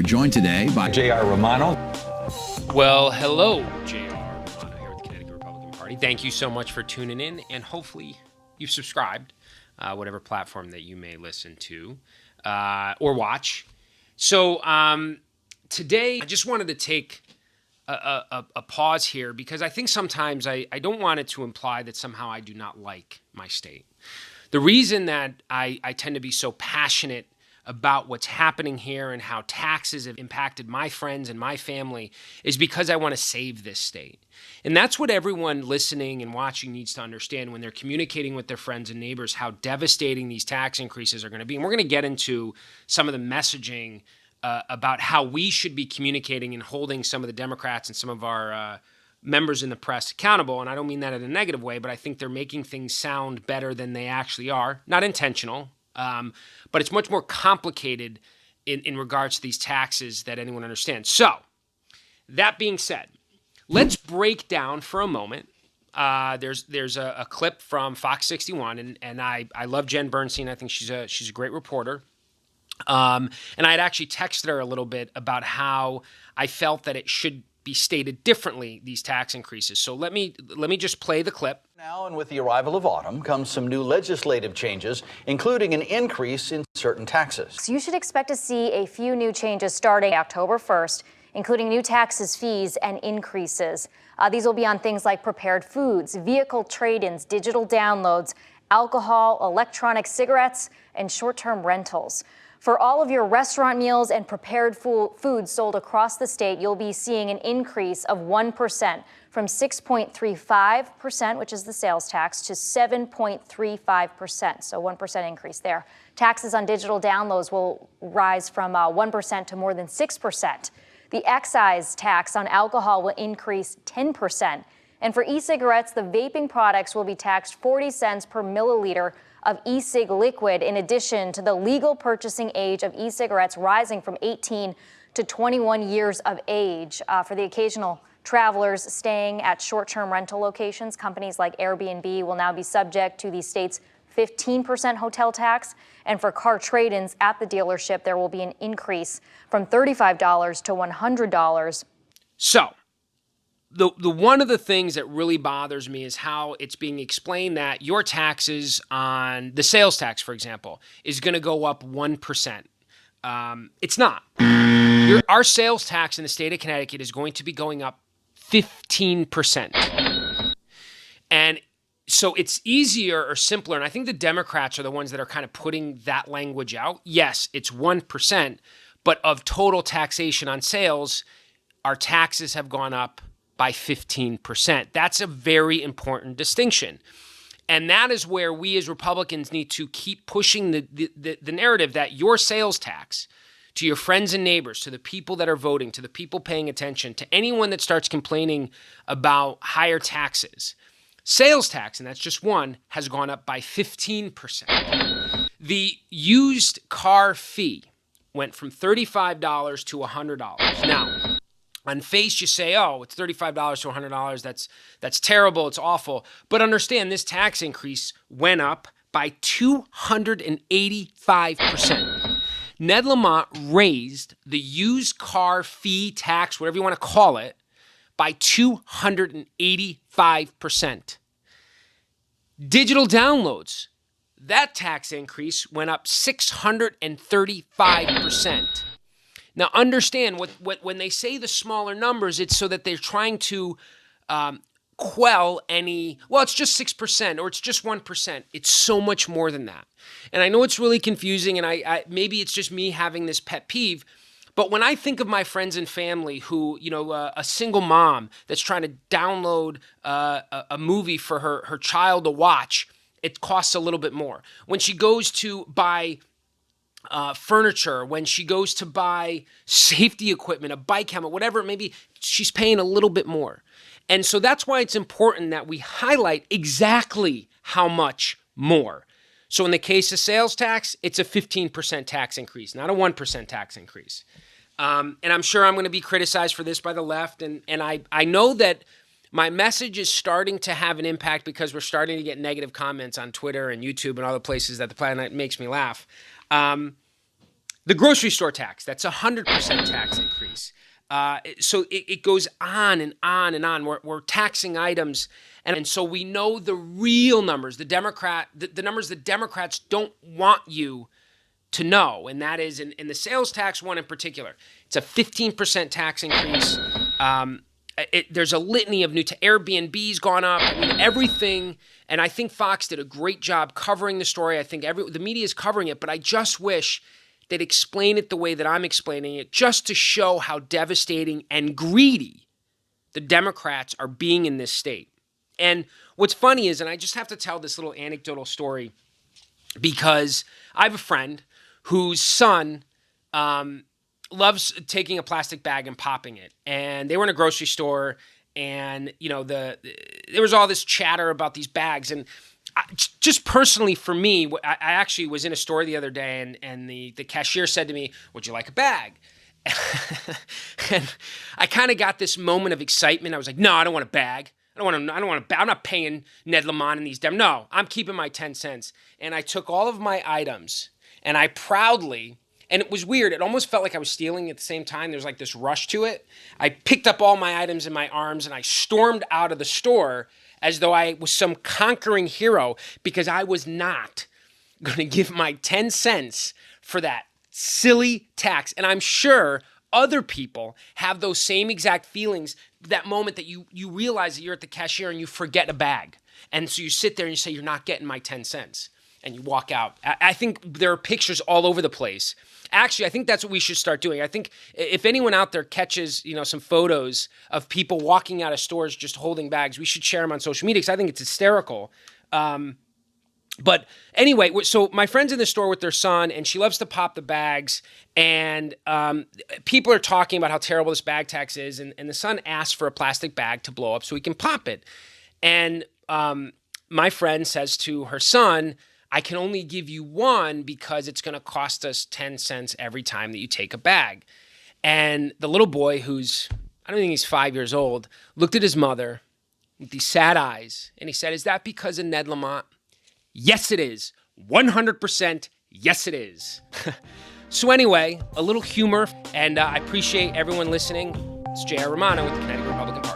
are joined today by J.R. Romano. Well, hello, J.R. Romano here with the Connecticut Republican Party. Thank you so much for tuning in, and hopefully you've subscribed, whatever platform that you may listen to or watch. So today, I just wanted to take a pause here because I think sometimes I don't want it to imply that somehow I do not like my state. The reason that I tend to be so passionate about what's happening here and how taxes have impacted my friends and my family is because I want to save this state. And that's what everyone listening and watching needs to understand when they're communicating with their friends and neighbors, how devastating these tax increases are going to be. And we're going to get into some of the messaging about how we should be communicating and holding some of the Democrats and some of our members in the press accountable. And I don't mean that in a negative way, but I think they're making things sound better than they actually are. Not intentional. But it's much more complicated in regards to these taxes that anyone understands. So, that being said, let's break down for a moment. There's a clip from Fox 61, and I love Jen Bernstein. I think she's a great reporter. And I had actually texted her a little bit about how I felt that it should be stated differently, these tax increases. So let me just play the clip. Now, and with the arrival of autumn comes some new legislative changes, including an increase in certain taxes. So you should expect to see a few new changes starting October 1st, including new taxes, fees, and increases. These will be on things like prepared foods, vehicle trade-ins, digital downloads, alcohol, electronic cigarettes, and short-term rentals. For all of your restaurant meals and prepared foods sold across the state, you'll be seeing an increase of 1% from 6.35%, which is the sales tax, to 7.35%, so 1% increase there. Taxes on digital downloads will rise from 1% to more than 6%. The excise tax on alcohol will increase 10%. And for e-cigarettes, the vaping products will be taxed 40 cents per milliliter of e-cig liquid, in addition to the legal purchasing age of e-cigarettes rising from 18 to 21 years of age. For the occasional travelers staying at short-term rental locations, companies like Airbnb will now be subject to the state's 15% hotel tax. And for car trade-ins at the dealership, there will be an increase from $35 to $100. So, The one of the things that really bothers me is how it's being explained that your taxes on the sales tax, for example, is going to go up 1%. It's not. Our sales tax in the state of Connecticut is going to be going up 15%. And so it's easier or simpler, and I think the Democrats are the ones that are kind of putting that language out. Yes, it's 1%, but of total taxation on sales, our taxes have gone up by 15%. That's a very important distinction. And that is where we as Republicans need to keep pushing the narrative that your sales tax to your friends and neighbors, to the people that are voting, to the people paying attention, to anyone that starts complaining about higher taxes, sales tax, and that's just one, has gone up by 15%. The used car fee went from $35 to $100. Now, on face, you say, oh, it's $35 to $100. That's terrible. It's awful. But understand, this tax increase went up by 285%. Ned Lamont raised the used car fee tax, whatever you want to call it, by 285%. Digital downloads, that tax increase went up 635%. Now, understand, when they say the smaller numbers, it's so that they're trying to quell any, well, it's just 6% or it's just 1%. It's so much more than that. And I know it's really confusing, and I maybe it's just me having this pet peeve, but when I think of my friends and family who, a single mom that's trying to download a movie for her child to watch, it costs a little bit more. When she goes to buy furniture, when she goes to buy safety equipment, a bike helmet, whatever it may be, she's paying a little bit more. And so that's why it's important that we highlight exactly how much more. So in the case of sales tax, it's a 15% tax increase, not a 1% tax increase. And I'm sure I'm going to be criticized for this by the left. And I know that my message is starting to have an impact because we're starting to get negative comments on Twitter and YouTube and other places that the planet makes me laugh. The grocery store tax, that's 100% tax increase. So it goes on and on and on. We're taxing items. And so we know the real numbers, the numbers the Democrats don't want you to know. And that is in the sales tax one in particular. It's a 15% tax increase. There's a litany of Airbnb's gone up, everything. And I think Fox did a great job covering the story. I think the media is covering it, but I just wish they'd explain it the way that I'm explaining it, just to show how devastating and greedy the Democrats are being in this state. And what's funny is, and I just have to tell this little anecdotal story, because I have a friend whose son loves taking a plastic bag and popping it. And they were in a grocery store, and there was all this chatter about these bags. And just personally for me, I actually was in a store the other day, and the cashier said to me, "Would you like a bag?" And I kind of got this moment of excitement. I was like, "No, I don't want a bag. I don't want a bag. I'm not paying Ned Lamont and these dem. No, I'm keeping my 10 cents." And I took all of my items, and I proudly, and it was weird. It almost felt like I was stealing at the same time. There's like this rush to it. I picked up all my items in my arms, and I stormed out of the store as though I was some conquering hero, because I was not going to give my 10 cents for that silly tax. And I'm sure other people have those same exact feelings, that moment that you realize that you're at the cashier and you forget a bag. And so you sit there and you say, "You're not getting my 10 cents. And you walk out. I think there are pictures all over the place. Actually, I think that's what we should start doing. I think if anyone out there catches, some photos of people walking out of stores just holding bags, we should share them on social media, because I think it's hysterical. But anyway, so my friend's in the store with their son, and she loves to pop the bags. And people are talking about how terrible this bag tax is. And the son asks for a plastic bag to blow up so he can pop it. And my friend says to her son, "I can only give you one because it's going to cost us 10 cents every time that you take a bag." And the little boy, who's, I don't think he's 5 years old, looked at his mother with these sad eyes, and he said, "Is that because of Ned Lamont?" "Yes, it is. 100%. Yes, it is." So anyway, a little humor, and I appreciate everyone listening. It's J.R. Romano with the Connecticut Republican Party.